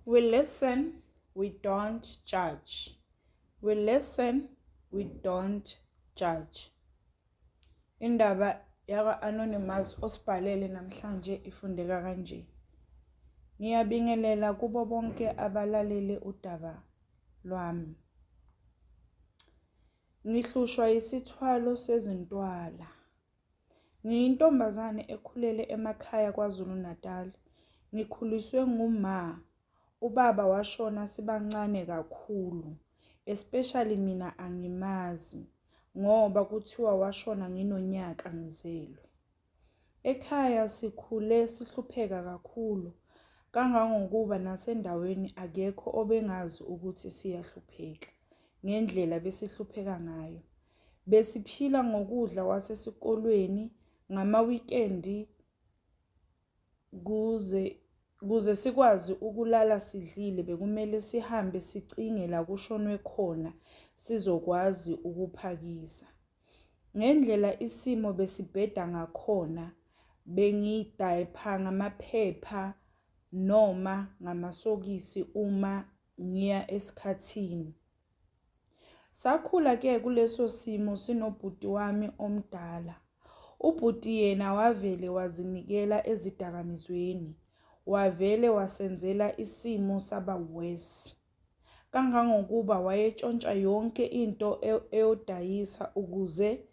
We listen, we don't judge. We listen, we don't judge. Indaba yaka-Anonymous osibhalele namhlanje ifundeka kanje. Ngiyabingelela kubo bonke abalalele udaba lwami. Ngihlushwa isithwalo sezintwala. Ngiyintombazane ekhulele emakhaya kwaZulu Natal. Ngikhuliswe nguma. Ubaba washona sibancane kakhulu, especially mina angimazi ngoba kuthiwa washona nginonyaka ngizelwe. Ekhaya sikhule sihlupheka kakhulu kangangokuba nasendaweni akekho obengazi ukuthi siyahlupheka ngendlela besihlupheka ngayo. Besiphila ngokudla wasesikolweni ngama-weekend kuze sikwazi ukulala sidlile bekumele sihambe sicinge la kushonwe khona sizokwazi ukuphakisa. Ngendlela isimo besibheda ngakhona bengidayipha ngamaphepha noma ngamasokisi uma ngiya esikhathini. Sakhula ke kuleso simo sinobhuti wami omdala. Ubhuti yena wavele wazinikela ezidakamizweni. Wavele wasenzela isimo saba worse. Kangangokuba wayetshontsha yonke into eyodayisa ukuze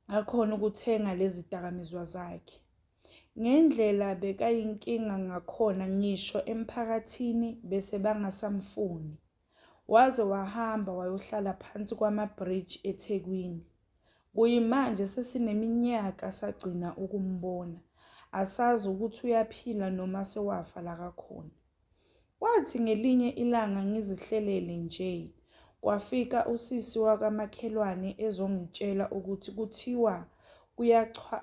akhona ukuthenga lezi dakamizwa zakhe. Ngendlela bekayinkinga ngakhona ngisho emphakathini bese bangasamfuni. Waze wahamba wayohlala phansi kwama-bridge eThekwini. Kuyimanje sesineminyaka sagcina ukumbona. Asazi ukuthi uyaphila noma sewafa la kakhona. Kwathi ngelinye ilanga ngizihlelele nje, kwafika usisi wakamakhelwane ezongitshela ukuthi kuthiwa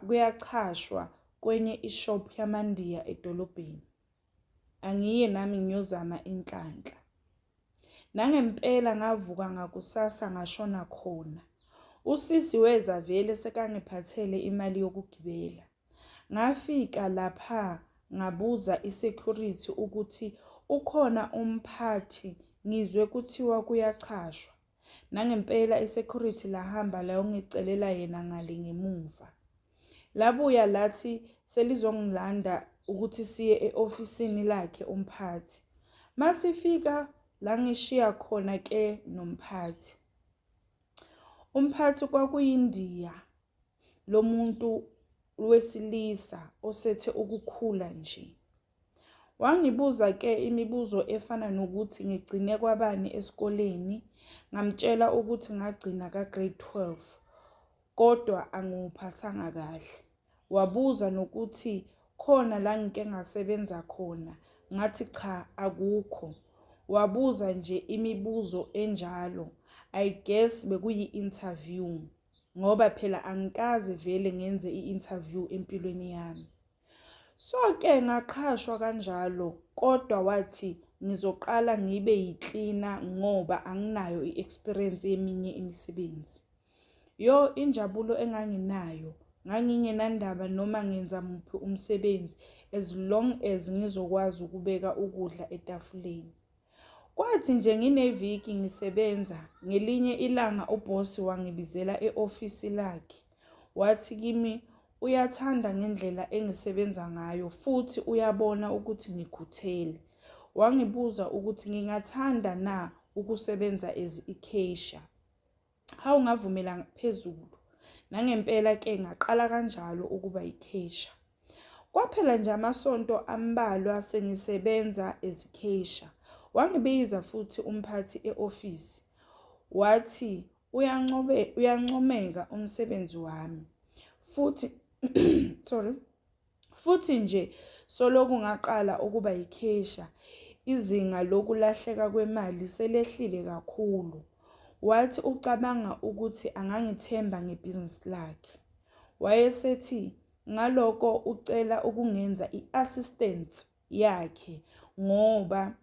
kuyachashwa kwenye ishop yamandiya edolobheni. Angiye nami ngiyozama inhlanhla. Nangempela ngavuka ngakusasa ngashona khona. Usisi weza vele sekangiphathele imali yokugibela. Ngafika lapha ngabuza isecurity ukuthi ukhona umphathi ngizwe kuthiwa kuyachashwa. Nangempela isecurity lahamba layongicelela yena ngale ngemuva. Labuya lathi selizongilanda ukuthi siye eofisini lakhe umphathi. Masifika la ngishiya khona ke nomphathi. Umphathi kwakuyindiya lo muntu wesilisa osethe ukukhula nje. Wangibuza ke imibuzo efana nokuthi ngigcine kwabani esikoleni. Ngamtshela ukuthi ngagcina ka-grade 12 kodwa angiwuphasanga kahle. Wabuza nokuthi khona la ngike ngasebenza khona. Ngathi cha akukho. Wabuza nje imibuzo enjalo. I guess bekuyi-interview ngoba phela angikaze vele ngenze i-interview empilweni yami. So ke ngaqhashwa kanjalo kodwa wathi ngizoqala ngibe yi-cleaner ngoba anginayo i-experience yeminye imisebenzi. Injabulo enganginayo ngangingenandaba noma ngenza muphi umsebenzi as long as ngizokwazi ukubeka ukudla etafuleni. Kwathi nje ngineviki ngisebenza ngelinye ilanga ubosi wangibizela eofisi lakhe. Wathi kimi uyathanda ngendlela engisebenza ngayo futhi uyabona ukuthi ngikhuthele. Wangibuza ukuthi ngingathanda na ukusebenza as i-cashier. Hawu ngavumela phezulu. Nangempela ke ngaqala kanjalo ukuba i-cashier. Kwaphela nje amasonto ambalwa sengisebenza as i-cashier. Wangibiza futhi umphathi eofisi. Wathi uyancomeka umsebenzi wami. Futhi nje soloku ngaqala ukuba i-cashier, izinga lokulahleka kwemali selehlile kakhulu. Wathi ucabanga ukuthi angangithemba ngebhizinisi lakhe. Wayesethi ngaloko ucela ukungenza i-assistant yakhe ngoba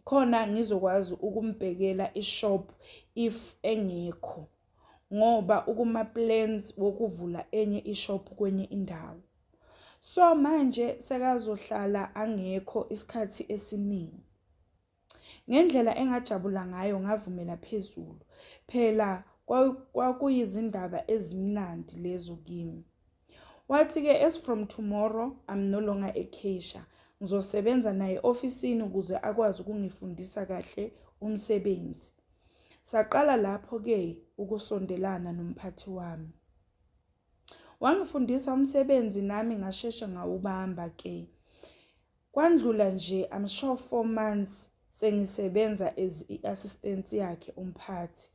khona ngizokwazi ukumbhekela ishop if engekho ngoba ukuma-plans wokuvula enye ishop kwenye indawo. So manje sekazohlala angekho isikhathi esiningi. Ngendlela engajabula ngayo ngavumela phezulu. Phela kwakuyizindaba ezimnandi lezo kimi. Wathi-ke, as from tomorrow, I'm no longer a cashier. Ngizosebenza naye ofisini ukuze akwazi ukungifundisa kahle umsebenzi. Saqala lapho-ke ukusondelana nomphathi wami. Wangifundisa umsebenzi nami ngasheshe ngawubamba-ke. Kwandlula nje, I'm sure 4 months sengisebenza as i-assistant yakhe umphathi.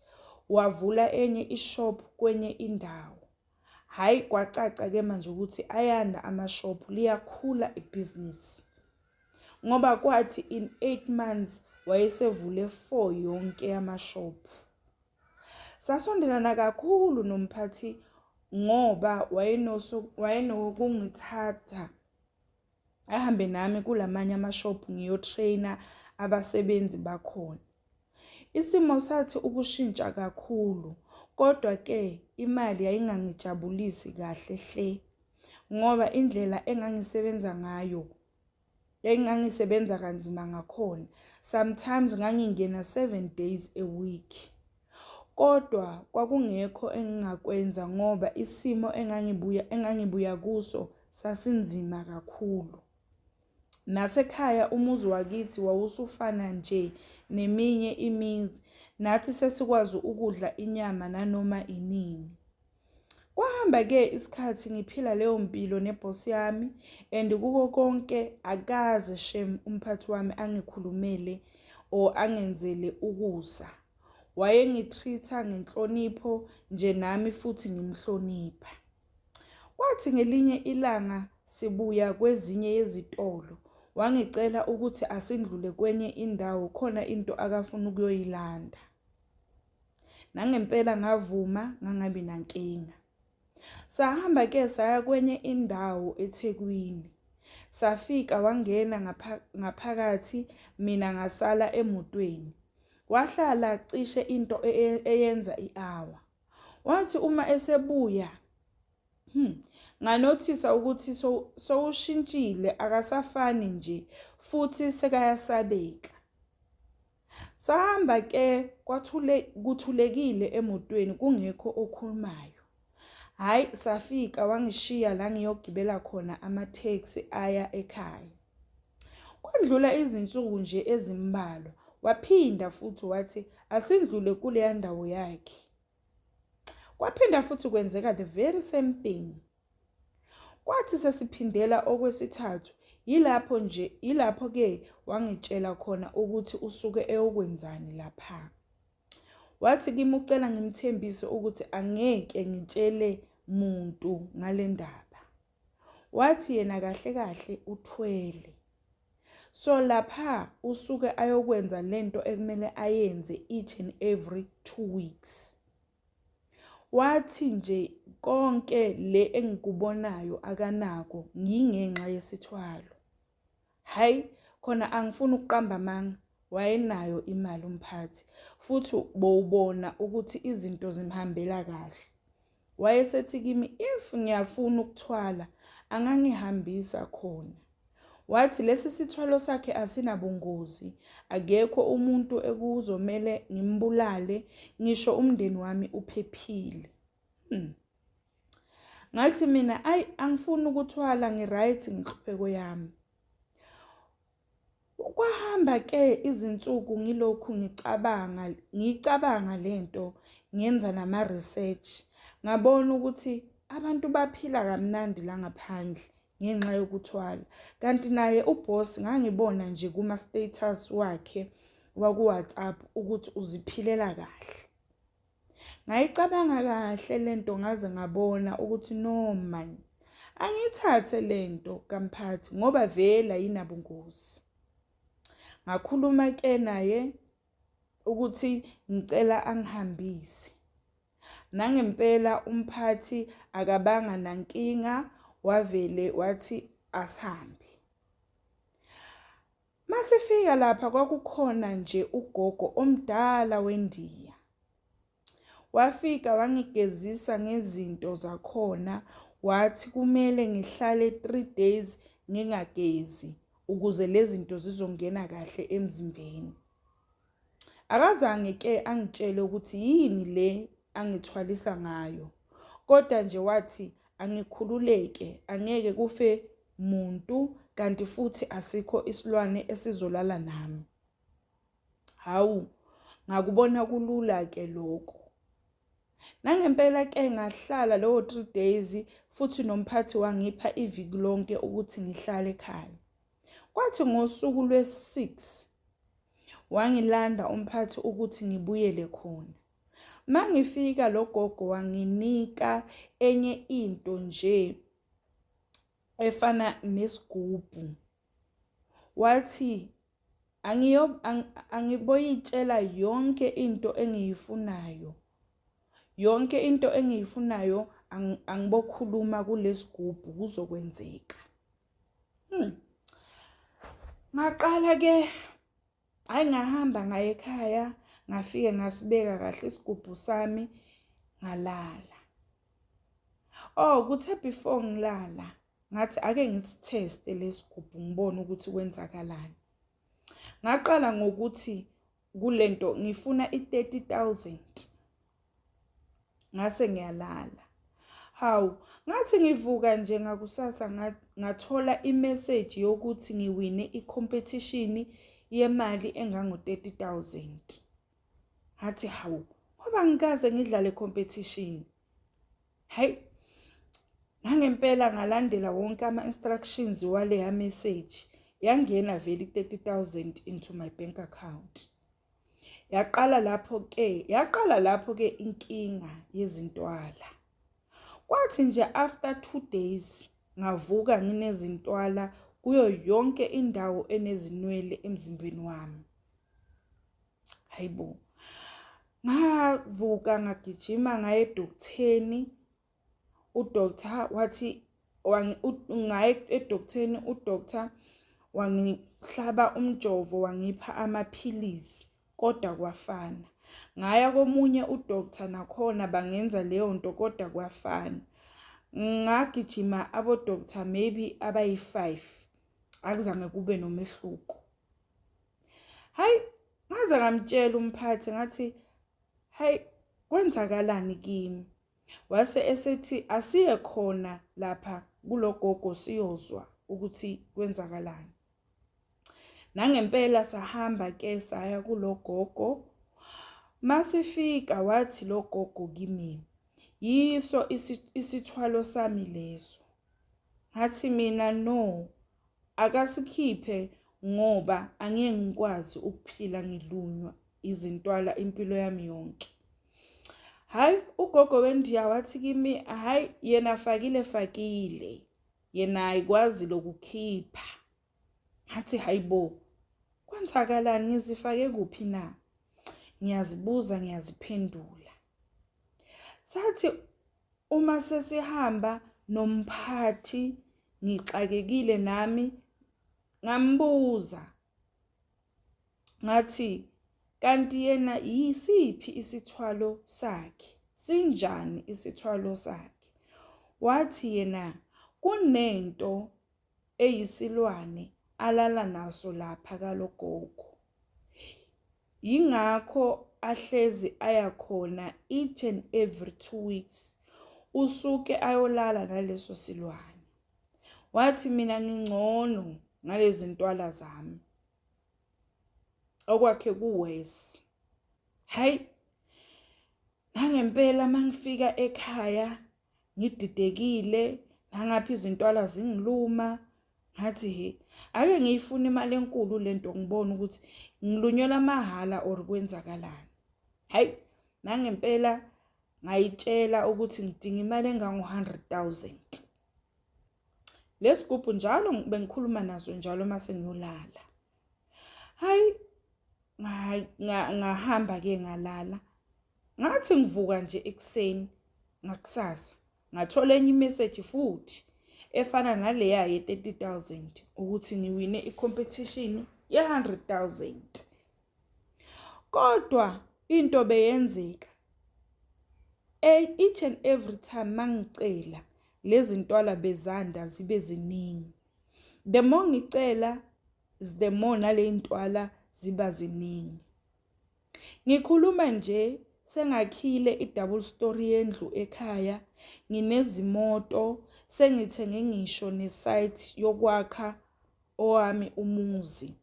Wavula enye ishop kwenye indawo. Hayi kwacaca-ke manje ukuthi ayanda amashop, liyakhula ibhizinisi. Ngoba kwathi in 8 months wayesevule 4 yonke amashop. Sasondelana kakhulu nomphathi ngoba wayenokungithatha ahambe nami kulamanye amashop ngiyotrainer abasebenzi bakhona. Isimo sathi ukushintsha kakhulu, kodwa-ke imali yayingangijabulisi kahle hle ngoba indlela engangisebenza ngayo engangisebenza kanzima ngakhona. Sometimes ngangingena 7 days a week. Kodwa kwakungekho engingakwenza ngoba isimo engangibuya kuso sasinzima kakhulu. Nasekhaya umuzi wakithi wawusufana nje neminye imizi, nathi sesikwazi ukudla inyama nanoma inini. Kwahamba-ke isikhathi ngiphila leyo mpilo nebhosi yami, and kuko konke akaze shem umphathi wami angikhulumele or angenzele ukusa. Wayengitreata ngenhlonipho nje nami futhi ngimhlonipha. Kwathi ngelinye ilanga sibuya kwezinye yezitolo, wangicela ukuthi asindlule kwenye indawo, khona into akafuna ukuyoyilanda. Nangempela ngavuma, ngangabi nankinga. Sahamba-ke saya kwenye indawo eThekwini. Safika wangena ngaphakathi, mina ngasala emotweni. Wahlala cishe into eyenza i-hour. Wathi uma esebuya, nganothisa ukuthi sowushintshile, akasafani nje futhi sekayasabeka. Sahamba-ke kuthulekile emotweni, kungekho okhulumayo. Hayi, safika wangishiya la ngiyogibela khona ama-taxi aya ekhaya. Kwandlula izinsuku nje ezimbalwa, waphinda futhi wathi asindlule kuleya ndawo yakhe. Kwaphinda futhi kwenzeka the very same thing. Kwathi sesiphindela okwesithathu, yilapho-ke wangitshela khona ukuthi usuke eyokwenzani lapha. Wathi kimi ucela ngimthembise ukuthi angeke ngitshele muntu ngale ndaba. Wathi yena kahle kahle uthwele. So lapha usuke ayokwenza lento ekumele ayenze each and every 2 weeks. Wathi nje konke le engikubonayo akanako ngingenxa yesithwalo. Hayi, khona angifuni ukuqamba amanga, wayenayo imali umphathi futhi bowubona ukuthi izinto zimhambela kahle. Wayesethi kimi if ngiyafuna ukuthwala angangihambisa khona. Wathi lesi sithwalo sakhe asinabungozi, akekho umuntu ekuzomele ngimbulale, ngisho umndeni wami uphephile. Ngathi mina angifuni ukuthwala, ngiright ngihlupheko yami. Kwahamba-ke izinsuku ngilokhu ngicabanga lento, ngenza nama-research. Ngabona ukuthi abantu baphila kamnandi la ngaphandle ngenxa yokuthwala. Kanti naye uboss ngangibona nje kuma-status wakhe waku-WhatsApp ukuthi uziphilela kahle. Ngayicabanga kahle lento ngaze ngabona ukuthi no man, angithathe lento kamphathi ngoba vele ayinabungozi. Ngakhuluma-ke naye ukuthi ngicela angihambise. Nangempela umphathi akabanga nankinga, wavele wathi asihambe. Masifika lapha kwakukhona nje ugogo omdala weNdiya. Wafika wangigezisa ngezinto zakhona, wathi kumele ngihlale 3 days ngingagezi ukuze lezi zinto zizongena kahle emzimbeni. Akazange ke angitshele ukuthi yini le angithwalisa ngayo. Kodwa nje wathi angikhululeke, angeke kufe muntu kanti futhi asikho isilwane esizolala nami. Hawu, ngakubona kulula ke lokho. Nangempela ke ngahlala lowo 3 days futhi nomphathi wangipha iviki lonke ukuthi ngihlale ekhaya. Kwathi ngosuku lwesi-6 wangilanda umphathi ukuthi ngibuyele khona. Mangifika lo gogo wanginika enye into nje efana nesigubhu. Wathi angiboyitshela yonke into engiyifunayo. Yonke into engiyifunayo angibokhuluma kulesigubhu kuzokwenzeka. Ngaqala ke ngahamba ngaye ekhaya, ngafike ngasibeka kahle isigubhu sami ngalala. Kuthe before ngilala ngathi ake ngisitheste lesigubhu ngibone ukuthi kwenzakalani. Ngaqala ngokuthi kulento ngifuna i-30,000. Ngase ngiyalala. Hawu, ngathi ngivuka nje ngakusasa ngathola imessage yokuthi ngiwine i-competition yemali engango-30,000. Ngathi hawu, ngoba ngikaze ngidlale competition. Hayi, nangempela ngalandela wonke ama-instructions wale message. Yangena vele i-30,000 into my bank account. Yaqala lapho ke inkinga yezintwala. Kwathi nje after 2 days ngavuka nginezintwala kuyo yonke indawo enezinwele emzimbeni wami. Hayibo. Ngavuka ngagijima ngaye edoktheni. Udoctor wathi ngaye edoktheni, udoctor wangihlaba umjovo wangipha amaphilisi kodwa kwafana. Ngaya komunye udoctor nakhona bangenza leyo nto kodwa kwafana. Ngagijima abodoctor maybe abayi5 akuzange kube nomehluko. Hayi, ngaze ngamtshela umphathi ngathi hayi kwenzakalani kimi. Wase esethi asiye khona lapha kulogogo siyozwa ukuthi kwenzakalani. Nangempela sahamba ke saya kulogogo. Masifika wathi logogo kimi, yiso isithwalo sami leso. Ngathi mina no, akasikhiphe ngoba angeke ngikwazi ukuphila ngilunywa izintwala impilo yami yonke. Hayi, ugogo wendiya wathi kimi, hayi yena fakile. Yena ayikwazi lokukhipha. Ngathi hayibo, kwenzakalani ngizifake kuphi na? Ngiyazibuza ngiyaziphendula. Sathi uma sesihamba nomphathi ngixakekile nami ngambuza. Ngathi kanti yena yisiphi isithwalo sakhe? Sinjani isithwalo sakhe? Wathi yena kunento eyisilwane alala naso lapha kalogogo. Yingakho ahlezi ayakhona each and every 2 weeks. Usuke ayolala naleso silwane. Wathi mina ngingcono ngalezi ntwala zami. Okwakhe kuwesi. Hayi, nangempela mangifika ekhaya ngididekile, nangaphi izintwala zingiluma. Ngathi ake ngiyifuna imali enkulu lento ngibone ukuthi ngilunyelwa mahala or kwenzakalani. Hayi, nangempela ngayitshela ukuthi ngidinga imali engango-100,000. Lesigubhu njalo bengikhuluma naso njalo mase ngiyolala. Hayi, ngahamba ke ngalala. Ngathi ngivuka nje ekseni ngakusasa ngathola enye imessage futhi efana naleya ye-30,000 ukuthi ngiwine i-competition ye-100,000. Kodwa into beyenzeka each and every time mangicela lezi ntwala bezanda zibe ziningi. The more ngicela is the more nale ntwala ziba ziningi. Ngikhuluma nje sengakhile i-double story yendlu ekhaya, nginezimoto, sengithenge ngisho nesite yokwakha owami umuzi.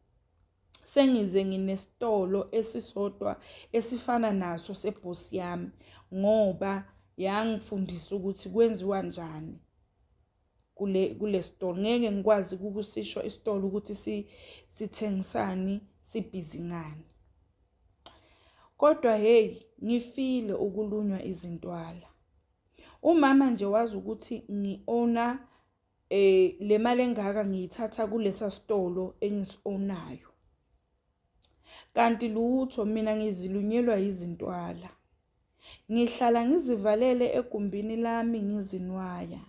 Sengize nginesitolo esisodwa esifana naso sebhosi yami ngoba yangifundisa ukuthi kwenziwa njani kule store. Ngeke ngikwazi ukusisho isitolo ukuthi sithengisani, sibhizi ngani. Kodwa hey, ngifile ukulunywa izintwala. Umama nje wazi ukuthi ngi-owner le mali engaka ngiyithatha kulesa sitolo engisi-ownayo. Kanti lutho mina ngizilunyelwa izintwala. Ngihlala ngizivalele egumbini lami ngizinwaya.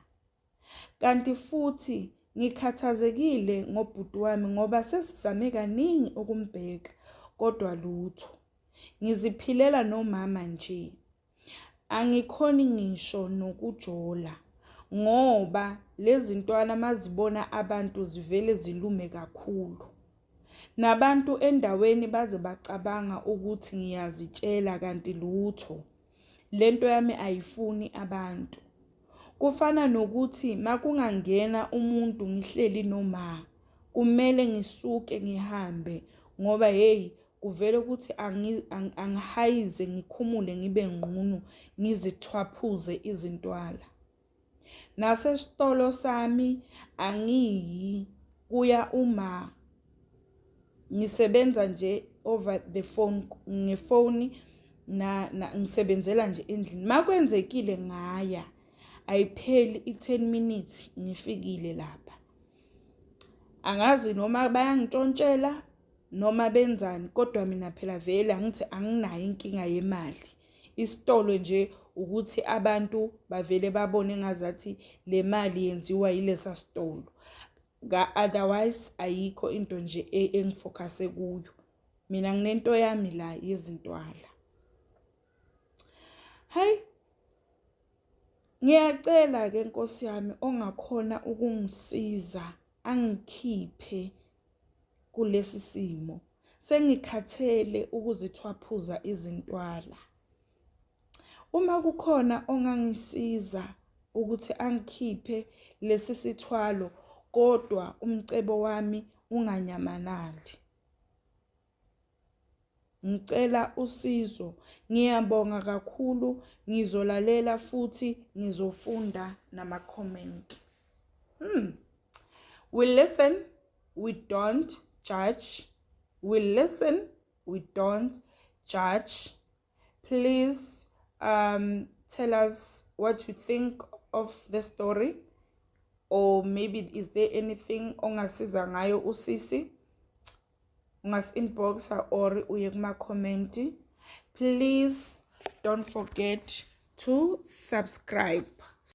Kanti futhi ngikhathazekile ngobhuti wami ngoba sesizame kaningi ukumbheka kodwa lutho. Ngiziphilela nomama nje. Angikhoni ngisho nokujola ngoba lezi ntwana mazibona abantu zivele zilume kakhulu. Nabantu endaweni baze bacabanga ukuthi ngiyazitshela kanti lutho. Lento yami ayifuni abantu. Kufana nokuthi makungangena umuntu ngihleli noma kumele ngisuke ngihambe ngoba hey kuvele ukuthi angihayize ngikhumule ngibe ngqunu ngizithwaphuze izintwala. Nasesitolo sami angiyi kuya uma ngisebenza nje over the phone ngefoni ngisebenzela nje endlini. Makwenzekile ngaya ayipheli i-10 minutes ngifikile lapha. Angazi noma bayanginshontshela noma benzani kodwa mina phela vele angithi anginayo inkinga yemali. Isitolo nje ukuthi abantu bavele babone ngazathi le mali yenziwa yilesa sitolo. Otherwise ayikho into nje engifocuse kuyo. Mina nginento yami la yezintwala. Hey, ngiyacela ke Nkosi yami ongakhona ukungisiza angikhiphe kulesi simo. Sengikhathele ukuzithwaphuza izintwala. Uma kukhona ongangisiza ukuthi angikhiphe lesi sithwalo kodwa umcebo wami unganyamalali. Ngicela usizo. Ngiyabonga kakhulu. Ngizolalela futhi ngizofunda nama-comment. We listen, we don't judge. We listen, we don't judge. Please tell us what you think of the story, or maybe is there anything ongasiza ngayo usisi? Ungas-inboxa or uye kuma-comment. Please don't forget to subscribe.